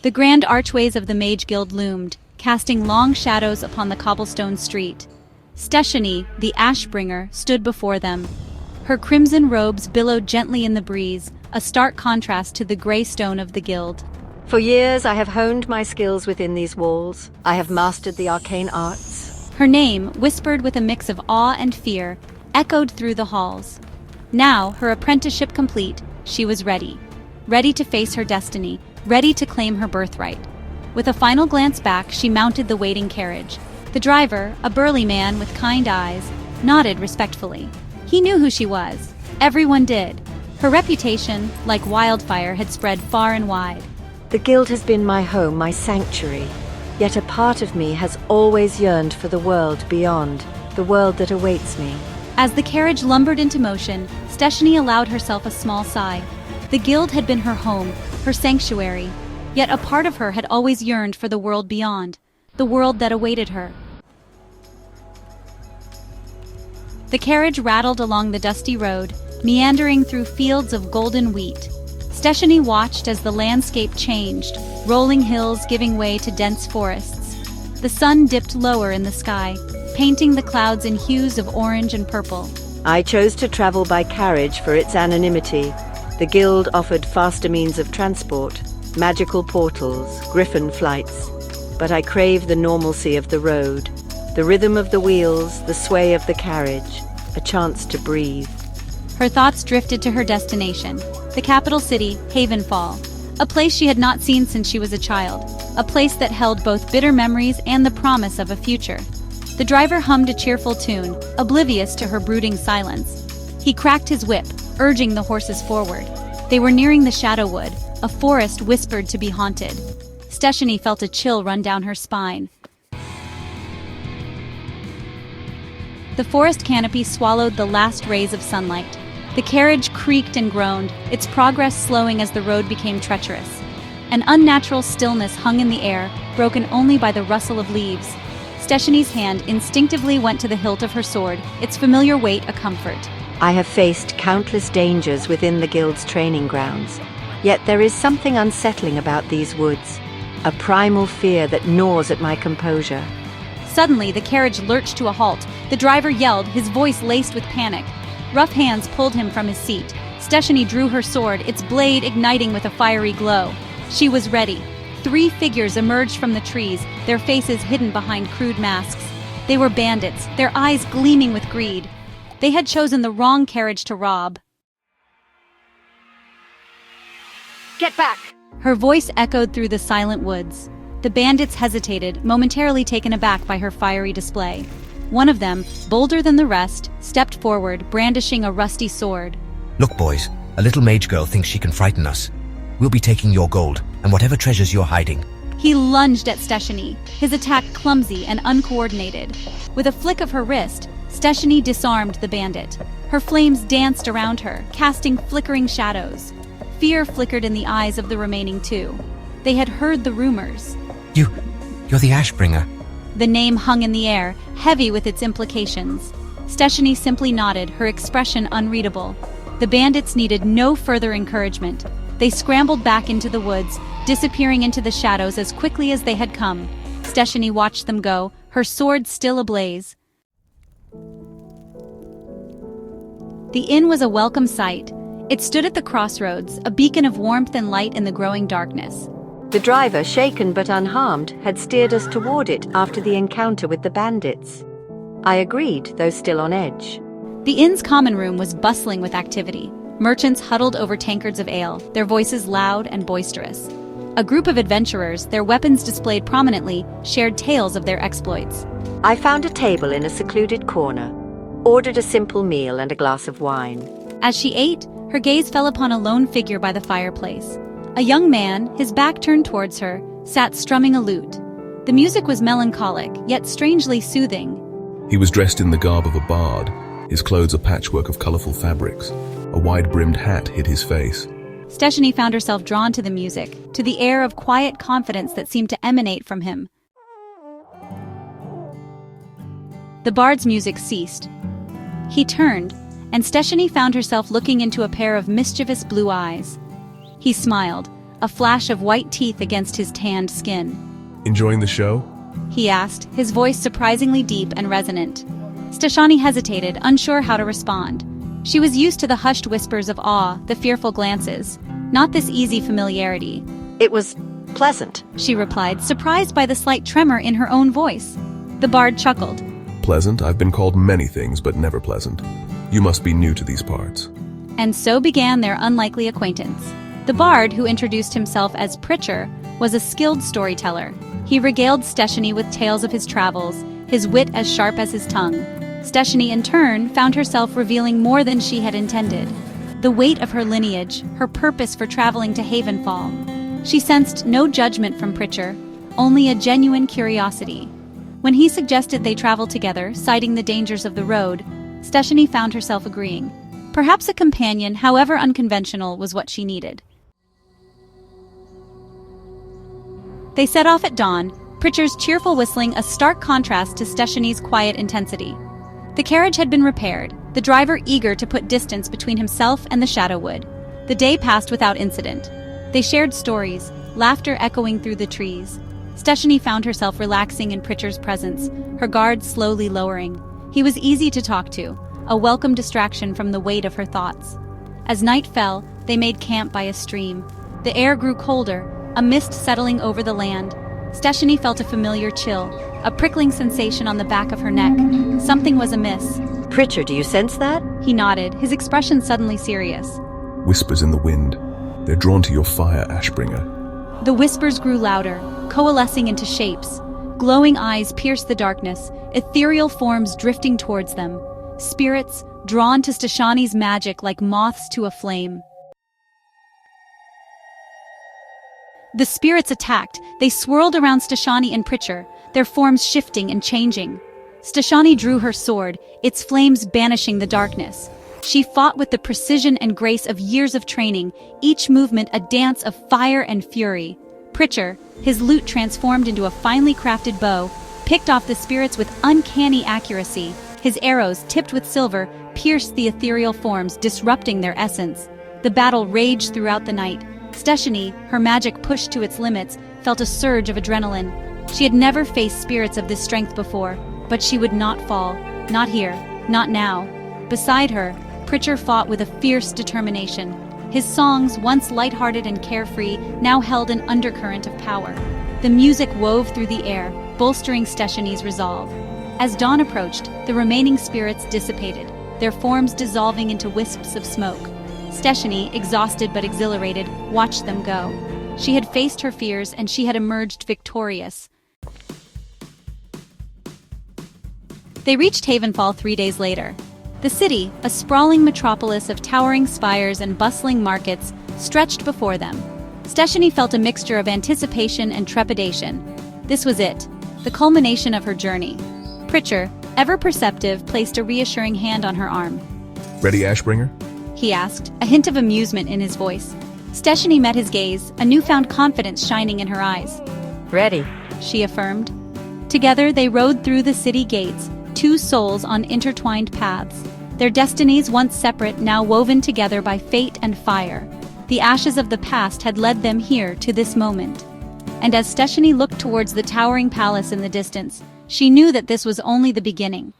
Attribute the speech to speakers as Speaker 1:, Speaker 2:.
Speaker 1: The grand archways of the Mage Guild loomed, casting long shadows upon the cobblestone street. Steshanie, the Ashbringer, stood before them. Her crimson robes billowed gently in the breeze, a stark contrast to the grey stone of the guild.
Speaker 2: For years I have honed my skills within these walls. I have mastered the arcane arts.
Speaker 1: Her name, whispered with a mix of awe and fear, echoed through the halls. Now, her apprenticeship complete, she was ready. Ready to face her destiny, ready to claim her birthright. With a final glance back, she mounted the waiting carriage. The driver, a burly man with kind eyes, nodded respectfully. He knew who she was. Everyone did. Her reputation, like wildfire, had spread far and wide.
Speaker 2: The guild has been my home, my sanctuary. Yet a part of me has always yearned for the world beyond, the world that awaits me.
Speaker 1: As the carriage lumbered into motion, Steshanie allowed herself a small sigh. The guild had been her home, her sanctuary, yet a part of her had always yearned for the world beyond, the world that awaited her. The carriage rattled along the dusty road, meandering through fields of golden wheat. Steshanie watched as the landscape changed, rolling hills giving way to dense forests. The sun dipped lower in the sky, painting the clouds in hues of orange and purple.
Speaker 2: I chose to travel by carriage for its anonymity. The guild offered faster means of transport, magical portals, griffin flights. But I crave the normalcy of the road, the rhythm of the wheels, the sway of the carriage, a chance to breathe.
Speaker 1: Her thoughts drifted to her destination, the capital city, Havenfall, a place she had not seen since she was a child, a place that held both bitter memories and the promise of a future. The driver hummed a cheerful tune, oblivious to her brooding silence. He cracked his whip, urging the horses forward. They were nearing the Shadowwood, a forest whispered to be haunted. Steshanie felt a chill run down her spine. The forest canopy swallowed the last rays of sunlight. The carriage creaked and groaned, its progress slowing as the road became treacherous. An unnatural stillness hung in the air, broken only by the rustle of leaves. Steshanie's hand instinctively went to the hilt of her sword, its familiar weight a comfort.
Speaker 2: I have faced countless dangers within the guild's training grounds. Yet there is something unsettling about these woods, a primal fear that gnaws at my composure.
Speaker 1: Suddenly, the carriage lurched to a halt. The driver yelled, his voice laced with panic. Rough hands pulled him from his seat. Steshanie drew her sword, its blade igniting with a fiery glow. She was ready. 3 figures emerged from the trees, their faces hidden behind crude masks. They were bandits, their eyes gleaming with greed. They had chosen the wrong carriage to rob.
Speaker 2: Get back!
Speaker 1: Her voice echoed through the silent woods. The bandits hesitated, momentarily taken aback by her fiery display. One of them, bolder than the rest, stepped forward, brandishing a rusty sword.
Speaker 3: Look, boys, a little mage girl thinks she can frighten us. We'll be taking your gold, and whatever treasures you're hiding.
Speaker 1: He lunged at Steshanie, his attack clumsy and uncoordinated. With a flick of her wrist, Steshanie disarmed the bandit. Her flames danced around her, casting flickering shadows. Fear flickered in the eyes of the remaining 2. They had heard the rumors.
Speaker 3: You're the Ashbringer.
Speaker 1: The name hung in the air, heavy with its implications. Steshanie simply nodded, her expression unreadable. The bandits needed no further encouragement. They scrambled back into the woods, disappearing into the shadows as quickly as they had come. Steshanie watched them go, her sword still ablaze. The inn was a welcome sight. It stood at the crossroads, a beacon of warmth and light in the growing darkness.
Speaker 2: The driver, shaken but unharmed, had steered us toward it after the encounter with the bandits. I agreed, though still on edge.
Speaker 1: The inn's common room was bustling with activity. Merchants huddled over tankards of ale, their voices loud and boisterous. A group of adventurers, their weapons displayed prominently, shared tales of their exploits.
Speaker 2: I found a table in a secluded corner, ordered a simple meal and a glass of wine.
Speaker 1: As she ate, her gaze fell upon a lone figure by the fireplace. A young man, his back turned towards her, sat strumming a lute. The music was melancholic, yet strangely soothing.
Speaker 4: He was dressed in the garb of a bard, his clothes a patchwork of colorful fabrics. A wide-brimmed hat hid his face.
Speaker 1: Steshanie found herself drawn to the music, to the air of quiet confidence that seemed to emanate from him. The bard's music ceased. He turned, and Steshanie found herself looking into a pair of mischievous blue eyes. He smiled, a flash of white teeth against his tanned skin.
Speaker 4: Enjoying the show?
Speaker 1: He asked, his voice surprisingly deep and resonant. Stashani hesitated, unsure how to respond. She was used to the hushed whispers of awe, the fearful glances, not this easy familiarity.
Speaker 2: It was pleasant.
Speaker 1: She replied, surprised by the slight tremor in her own voice. The bard chuckled.
Speaker 4: Pleasant? I've been called many things, but never pleasant. You must be new to these parts.
Speaker 1: And so began their unlikely acquaintance. The bard, who introduced himself as Pritcher, was a skilled storyteller. He regaled Stashani with tales of his travels, his wit as sharp as his tongue. Stashani, in turn, found herself revealing more than she had intended. The weight of her lineage, her purpose for traveling to Havenfall. She sensed no judgment from Pritcher, only a genuine curiosity. When he suggested they travel together, citing the dangers of the road, Stashani found herself agreeing. Perhaps a companion, however unconventional, was what she needed. They set off at dawn, Pritcher's cheerful whistling a stark contrast to Stashani's quiet intensity. The carriage had been repaired, the driver eager to put distance between himself and the Shadowwood. The day passed without incident. They shared stories, laughter echoing through the trees. Stashani found herself relaxing in Pritcher's presence, her guard slowly lowering. He was easy to talk to, a welcome distraction from the weight of her thoughts. As night fell, they made camp by a stream. The air grew colder, a mist settling over the land. Stashani felt a familiar chill, a prickling sensation on the back of her neck. Something was amiss.
Speaker 2: Pritcher, do you sense that?
Speaker 1: He nodded, his expression suddenly serious.
Speaker 4: Whispers in the wind. They're drawn to your fire, Ashbringer.
Speaker 1: The whispers grew louder, coalescing into shapes. Glowing eyes pierced the darkness, ethereal forms drifting towards them. Spirits, drawn to Stashani's magic like moths to a flame. The spirits attacked. They swirled around Stashani and Pritcher, their forms shifting and changing. Stashani drew her sword, its flames banishing the darkness. She fought with the precision and grace of years of training, each movement a dance of fire and fury. Pritcher, his lute transformed into a finely crafted bow, picked off the spirits with uncanny accuracy. His arrows, tipped with silver, pierced the ethereal forms, disrupting their essence. The battle raged throughout the night. Stashani, her magic pushed to its limits, felt a surge of adrenaline. She had never faced spirits of this strength before, but she would not fall. Not here, not now. Beside her, Pritcher fought with a fierce determination. His songs, once lighthearted and carefree, now held an undercurrent of power. The music wove through the air, bolstering Stashani's resolve. As dawn approached, the remaining spirits dissipated, their forms dissolving into wisps of smoke. Stashani, exhausted but exhilarated, watched them go. She had faced her fears and she had emerged victorious. They reached Havenfall 3 days later. The city, a sprawling metropolis of towering spires and bustling markets, stretched before them. Stashani felt a mixture of anticipation and trepidation. This was it, the culmination of her journey. Pritcher, ever perceptive, placed a reassuring hand on her arm.
Speaker 4: Ready, Ashbringer?
Speaker 1: He asked, a hint of amusement in his voice. Stashani met his gaze, a newfound confidence shining in her eyes.
Speaker 2: Ready,
Speaker 1: she affirmed. Together they rode through the city gates, two souls on intertwined paths. Their destinies, once separate, now woven together by fate and fire. The ashes of the past had led them here to this moment. And as Stashani looked towards the towering palace in the distance, she knew that this was only the beginning.